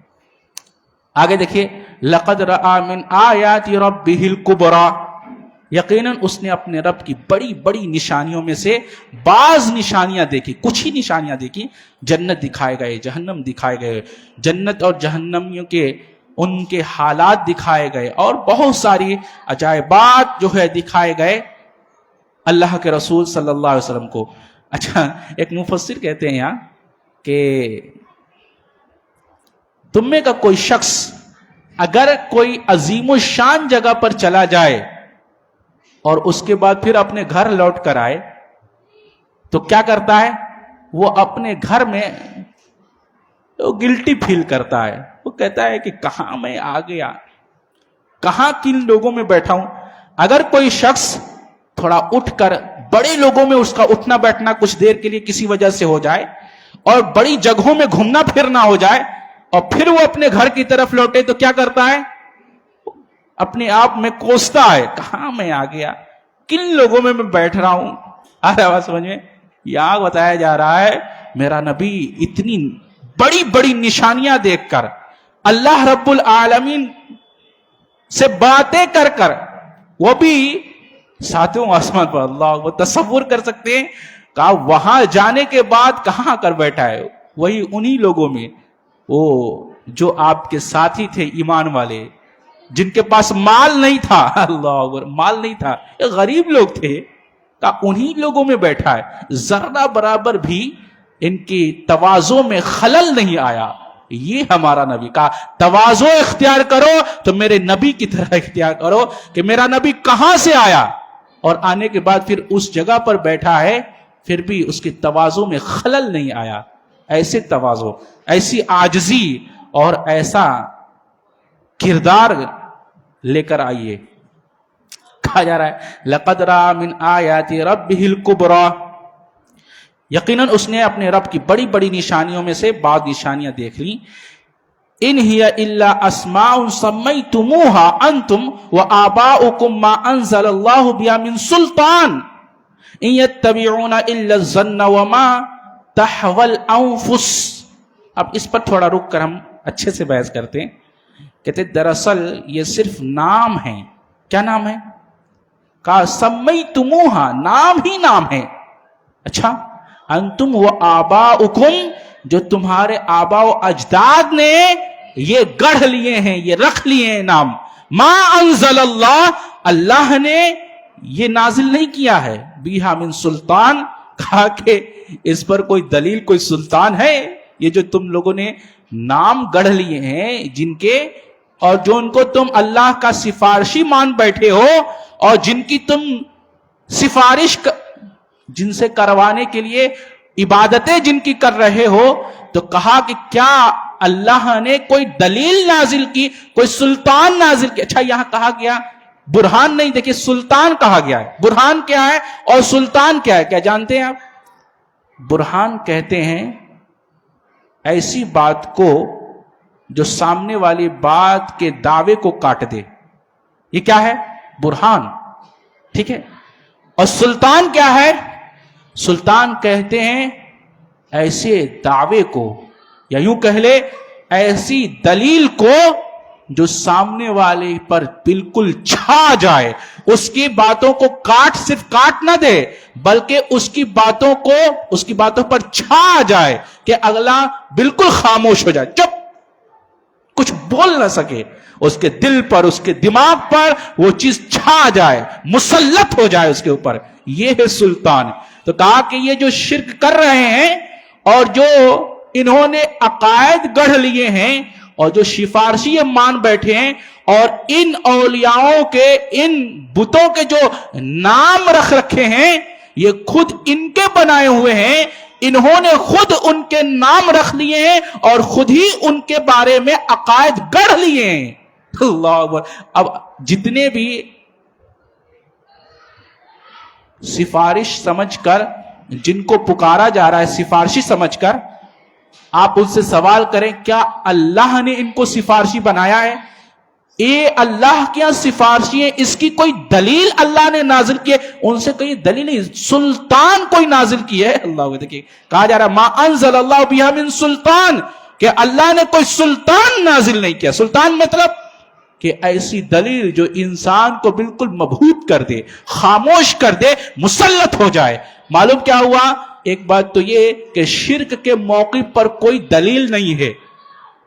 آگے دیکھیے لقد رأى من آیات ربہ الکبریٰ، یقیناً اس نے اپنے رب کی بڑی بڑی نشانیوں میں سے بعض نشانیاں دیکھی، کچھ ہی نشانیاں دیکھی. جنت دکھائے گئے، جہنم دکھائے گئے، جنت اور جہنمیوں کے ان کے حالات دکھائے گئے، اور بہت ساری عجائبات جو ہے دکھائے گئے اللہ کے رسول صلی اللہ علیہ وسلم کو. اچھا ایک مفسر کہتے ہیں یہاں کہ تم میں کا کوئی شخص اگر کوئی عظیم الشان جگہ پر چلا جائے اور اس کے بعد پھر اپنے گھر لوٹ کر آئے تو کیا کرتا ہے؟ وہ اپنے گھر میں گلٹی فیل کرتا ہے. وہ کہتا ہے کہ کہاں میں آ گیا، کہاں کن لوگوں میں بیٹھا ہوں. اگر کوئی شخص تھوڑا اٹھ کر، بڑے لوگوں میں اس کا اٹھنا بیٹھنا کچھ دیر کے لیے کسی وجہ سے ہو جائے اور بڑی جگہوں میں گھومنا پھرنا ہو جائے اور پھر وہ اپنے گھر کی طرف لوٹے تو کیا کرتا ہے؟ اپنے آپ میں کوستا ہے، کہاں میں آ گیا، کن لوگوں میں بیٹھ رہا ہوں. آ رہا ہے سمجھ میں؟ یہاں بتایا جا رہا ہے میرا نبی اتنی بڑی بڑی نشانیاں دیکھ کر، اللہ رب العالمین سے باتیں کر کر، وہ بھی ساتوں آسمان پر، اللہ وہ تصور کر سکتے ہیں کہ وہاں جانے کے بعد کہاں کر بیٹھا ہے؟ وہی انہی لوگوں میں، وہ جو آپ کے ساتھی تھے ایمان والے، جن کے پاس مال نہیں تھا، اللہ اکبر، مال نہیں تھا، یہ غریب لوگ تھے، کہ انہی لوگوں میں بیٹھا ہے. ذرہ برابر بھی ان کی تواضع میں خلل نہیں آیا، یہ ہمارا نبی کہا تواضع اختیار کرو تو میرے نبی کی طرح اختیار کرو کہ میرا نبی کہاں سے آیا اور آنے کے بعد پھر اس جگہ پر بیٹھا ہے پھر بھی اس کی تواضع میں خلل نہیں آیا. ایسے تواضع، ایسی عاجزی اور ایسا کردار لے کر آئیے. کہا جا رہا ہے لقد رأى من آیات ربہ الکبریٰ، یقیناً اس نے اپنے رب کی بڑی بڑی نشانیوں میں سے بعض نشانیاں دیکھ لی. ان ہی الا اسماء سمیتموها انتم وآباؤکم ما انزل اللہ بها من سلطان ان یتبعون الا الظن وما تحوی الانفس. اب اس پر تھوڑا رک کر ہم اچھے سے بحث کرتے ہیں. کہتے دراصل یہ صرف نام ہے. کیا نام ہے؟ کہا سمیتموہا، نام ہی نام ہے. اچھا انتم و آباؤکم، جو تمہارے آبا و اجداد نے یہ گڑھ لیے ہیں، یہ رکھ لیے ہیں نام. ما انزل اللہ، اللہ نے یہ نازل نہیں کیا ہے. بیہا من سلطان، کہا کہ اس پر کوئی دلیل، کوئی سلطان ہے؟ یہ جو تم لوگوں نے نام گڑھ لیے ہیں جن کے، اور جو ان کو تم اللہ کا سفارشی مان بیٹھے ہو اور جن کی تم سفارش جن سے کروانے کے لیے عبادتیں جن کی کر رہے ہو، تو کہا کہ کیا اللہ نے کوئی دلیل نازل کی، کوئی سلطان نازل کی؟ اچھا یہاں کہا گیا برہان نہیں، دیکھیں سلطان کہا گیا ہے. برہان کیا ہے اور سلطان کیا ہے؟ کیا جانتے ہیں آپ؟ برہان کہتے ہیں ایسی بات کو جو سامنے والی بات کے دعوے کو کاٹ دے، یہ کیا ہے؟ برہان. ٹھیک ہے. اور سلطان کیا ہے؟ سلطان کہتے ہیں ایسے دعوے کو، یا یوں کہہ لے ایسی دلیل کو جو سامنے والے پر بالکل چھا جائے، اس کی باتوں کو صرف کاٹ نہ دے بلکہ اس کی باتوں پر چھا جائے کہ اگلا بالکل خاموش ہو جائے، چپ، کچھ بول نہ سکے. اس کے دل پر، اس کے دماغ پر وہ چیز چھا جائے، مسلط ہو جائے اس کے اوپر. یہ ہے سلطان. تو کہا کہ یہ جو شرک کر رہے ہیں اور جو انہوں نے عقائد گڑھ لیے ہیں اور جو سفارشی مان بیٹھے ہیں اور ان اولیاؤں کے، ان بتوں کے جو نام رکھ رکھے ہیں، یہ خود ان کے بنائے ہوئے ہیں. انہوں نے خود ان کے نام رکھ لیے ہیں اور خود ہی ان کے بارے میں عقائد گڑھ لیے ہیں. اللہ اکبر. اب جتنے بھی سفارش سمجھ کر جن کو پکارا جا رہا ہے، سفارشی سمجھ کر، آپ ان سے سوال کریں کیا اللہ نے ان کو سفارشی بنایا ہے؟ یہ اللہ کیا سفارشی ہے؟ اس کی کوئی دلیل اللہ نے نازل کی ہے؟ ان سے کوئی دلیل نہیں، سلطان کوئی نازل کی ہے. اللہ کو دیکھیے کہا جا رہا ما انزل اللہ بہا من سلطان، کہ اللہ نے کوئی سلطان نازل نہیں کیا. سلطان مطلب کہ ایسی دلیل جو انسان کو بالکل مبہوت کر دے، خاموش کر دے، مسلط ہو جائے. معلوم کیا ہوا؟ ایک بات تو یہ کہ شرک کے موقع پر کوئی دلیل نہیں ہے،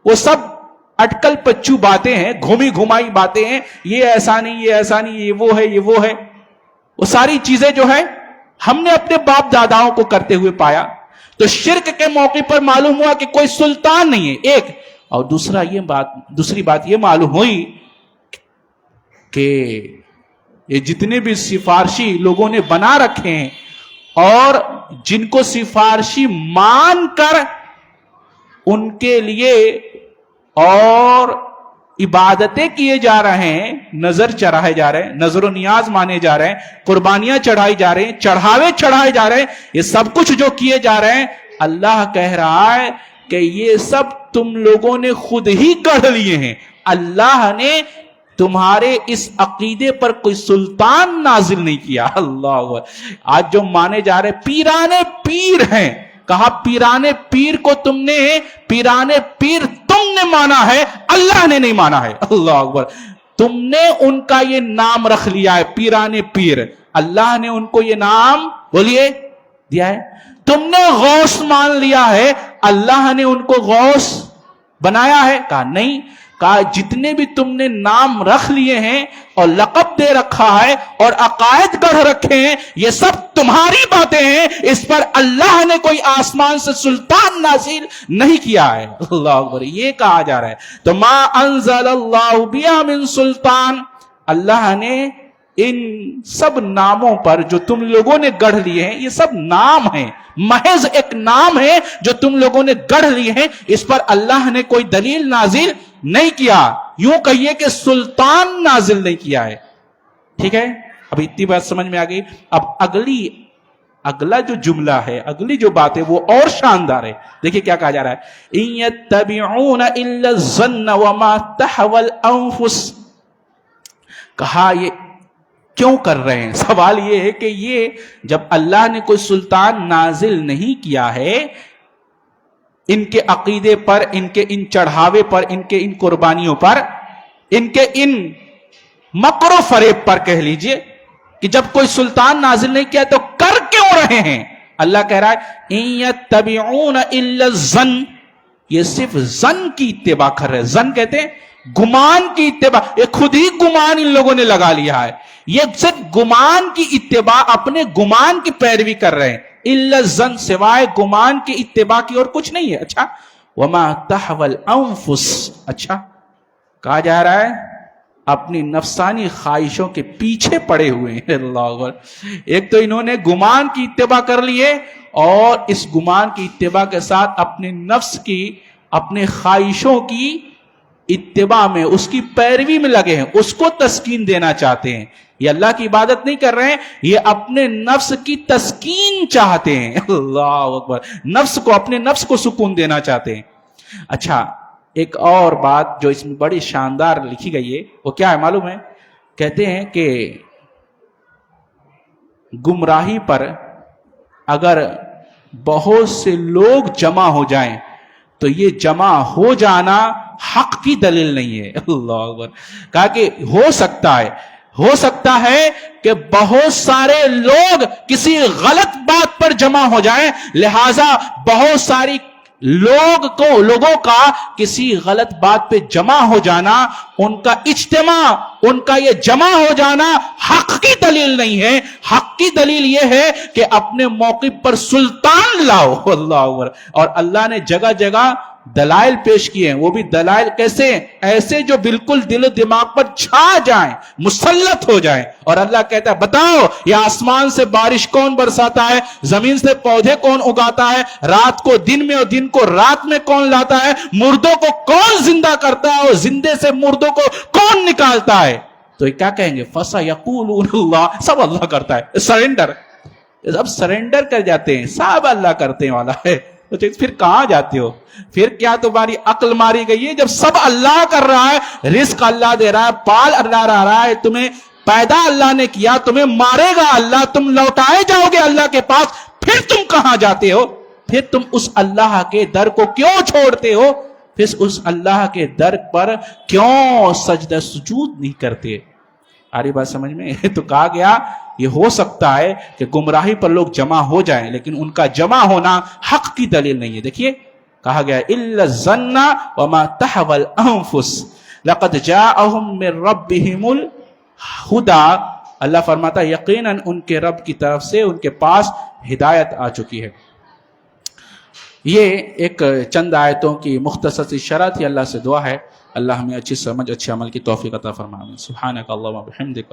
وہ سب اٹکل پچو باتیں ہیں، گھومی گھمائی باتیں ہیں. یہ ایسا نہیں، یہ ایسا نہیں، یہ وہ ہے، یہ وہ ہے. وہ ساری چیزیں جو ہے ہم نے اپنے باپ داداؤں کو کرتے ہوئے پایا. تو شرک کے موقع پر معلوم ہوا کہ کوئی سلطان نہیں ہے، ایک. اور دوسری بات یہ معلوم ہوئی کہ یہ جتنے بھی سفارشی لوگوں نے بنا رکھے ہیں اور جن کو سفارشی مان کر ان کے لیے اور عبادتیں کیے جا رہے ہیں، نظر چڑھائے جا رہے ہیں، نظر و نیاز مانے جا رہے ہیں، قربانیاں چڑھائی جا رہے ہیں، چڑھاوے چڑھائے جا رہے ہیں، یہ سب کچھ جو کیے جا رہے ہیں، اللہ کہہ رہا ہے کہ یہ سب تم لوگوں نے خود ہی گڑھ لیے ہیں. اللہ نے تمہارے اس عقیدے پر کوئی سلطان نازل نہیں کیا. اللہ آج جو مانے جا رہے پیرانے پیر ہیں، کہا پیرانے پیر کو تم نے، پیرانے پیر تم نے مانا ہے، اللہ نے نہیں مانا ہے. اللہ اکبر. تم نے ان کا یہ نام رکھ لیا ہے پیرانے پیر، اللہ نے ان کو یہ نام بولیے دیا ہے. تم نے غوث مان لیا ہے، اللہ نے ان کو غوث بنایا ہے؟ کہا نہیں. کہا جتنے بھی تم نے نام رکھ لیے ہیں اور لقب دے رکھا ہے اور عقائد گڑھ رکھے ہیں، یہ سب تمہاری باتیں ہیں، اس پر اللہ نے کوئی آسمان سے سلطان نازل نہیں کیا ہے۔ اللہ اکبر، یہ کہا جا رہا ہے تو ما انزل اللہ بہا من سلطان، اللہ نے ان سب ناموں پر جو تم لوگوں نے گڑھ لیے ہیں، یہ سب نام ہیں، محض ایک نام ہے جو تم لوگوں نے گڑھ لیے ہیں، اس پر اللہ نے کوئی دلیل نازل نہیں کیا، یوں کہیے کہ سلطان نازل نہیں کیا ہے۔ ٹھیک ہے، اب اتنی بات سمجھ میں آ گئی۔ اب اگلا جو جملہ ہے، اگلی جو بات ہے وہ اور شاندار ہے۔ دیکھیے کیا کہا جا رہا ہے، ان یتبعون الا الظن وما تحوى الانفس، کہا یہ کیوں کر رہے ہیں؟ سوال یہ ہے کہ یہ جب اللہ نے کوئی سلطان نازل نہیں کیا ہے ان کے عقیدے پر، ان کے ان چڑھاوے پر، ان کے ان قربانیوں پر، ان کے ان مکر و فریب پر کہہ لیجئے، کہ جب کوئی سلطان نازل نہیں کیا تو کر کیوں رہے ہیں؟ اللہ کہہ رہا ہے ان یتبعون الا الظن، یہ صرف ظن کی اتباع کر رہے ہیں۔ ظن کہتے ہیں گمان کی اتباع، یہ خود ہی گمان ان لوگوں نے لگا لیا ہے، یہ صرف گمان کی اتباع، اپنے گمان کی پیروی کر رہے ہیں۔ الا الظن، سوائے گمان کی اتباع کی اور کچھ نہیں ہے۔ اچھا، وما تحوى الانفس، اچھا کہا جا رہا ہے اپنی نفسانی خواہشوں کے پیچھے پڑے ہوئے ہیں۔ اللہ اکبر، ایک تو انہوں نے گمان کی اتباع کر لیے اور اس گمان کی اتباع کے ساتھ اپنے نفس کی، اپنے خواہشوں کی اتباع میں، اس کی پیروی میں لگے ہیں، اس کو تسکین دینا چاہتے ہیں۔ یہ اللہ کی عبادت نہیں کر رہے ہیں، یہ اپنے نفس کی تسکین چاہتے ہیں۔ اللہ اکبر، نفس کو، اپنے نفس کو سکون دینا چاہتے ہیں۔ اچھا، ایک اور بات جو اس میں بڑی شاندار لکھی گئی ہے وہ کیا ہے معلوم ہے؟ کہتے ہیں کہ گمراہی پر اگر بہت سے لوگ جمع ہو جائیں تو یہ جمع ہو جانا حق کی دلیل نہیں ہے۔ اللہ اکبر، کہا کہ ہو سکتا ہے کہ بہت سارے لوگ کسی غلط بات پر جمع ہو جائیں، لہذا بہت ساری لوگوں کا کسی غلط بات پہ جمع ہو جانا، ان کا اجتماع، ان کا یہ جمع ہو جانا حق کی دلیل نہیں ہے۔ حق کی دلیل یہ ہے کہ اپنے موقف پر سلطان لاؤ۔ اللہ اکبر، اور اللہ نے جگہ جگہ دلائل پیش کیے ہیں، وہ بھی دلائل کیسے؟ ایسے جو بالکل دل و دماغ پر چھا جائیں، مسلط ہو جائیں۔ اور اللہ کہتا ہے بتاؤ یہ آسمان سے بارش کون برساتا ہے، زمین سے پودے کون اگاتا ہے، رات کو دن میں اور دن کو رات میں کون لاتا ہے، مردوں کو کون زندہ کرتا ہے اور زندے سے مردوں کو کون نکالتا ہے؟ تو یہ کیا کہیں گے؟ فَسَيَقُولُونَ اللَّهُ، سب اللہ کرتا ہے۔ سرنڈر، اب سرنڈر کر جاتے ہیں، سب اللہ کرتے والا ہے، تو پھر کہاں جاتے ہو؟ پھر کیا تمہاری عقل ماری گئی ہے؟ جب سب اللہ کر رہا ہے، رزق اللہ دے رہا ہے، پال اللہ رہا ہے، تمہیں پیدا اللہ نے کیا، تمہیں مارے گا اللہ، تم لوٹائے جاؤ گے اللہ کے پاس، پھر تم کہاں جاتے ہو؟ پھر تم اس اللہ کے در کو کیوں چھوڑتے ہو؟ پھر اس اللہ کے در پر کیوں سجدہ سجود نہیں کرتے؟ آ رہی بات سمجھ میں؟ تو کہا گیا یہ ہو سکتا ہے کہ گمراہی پر لوگ جمع ہو جائیں، لیکن ان کا جمع ہونا حق کی دلیل نہیں ہے۔ دیکھیے کہا گیا الا الظن وما تحوى الانفس لقد جاءهم من ربهم الهدى، اللہ فرماتا ہے یقیناً ان کے رب کی طرف سے ان کے پاس ہدایت آ چکی ہے۔ یہ ایک چند آیتوں کی مختصر سی شرح تھی۔ اللہ سے دعا ہے اللہ ہمیں اچھی سمجھ، اچھے عمل کی توفیق عطا فرمائے۔ سبحانک اللہم و بحمدک۔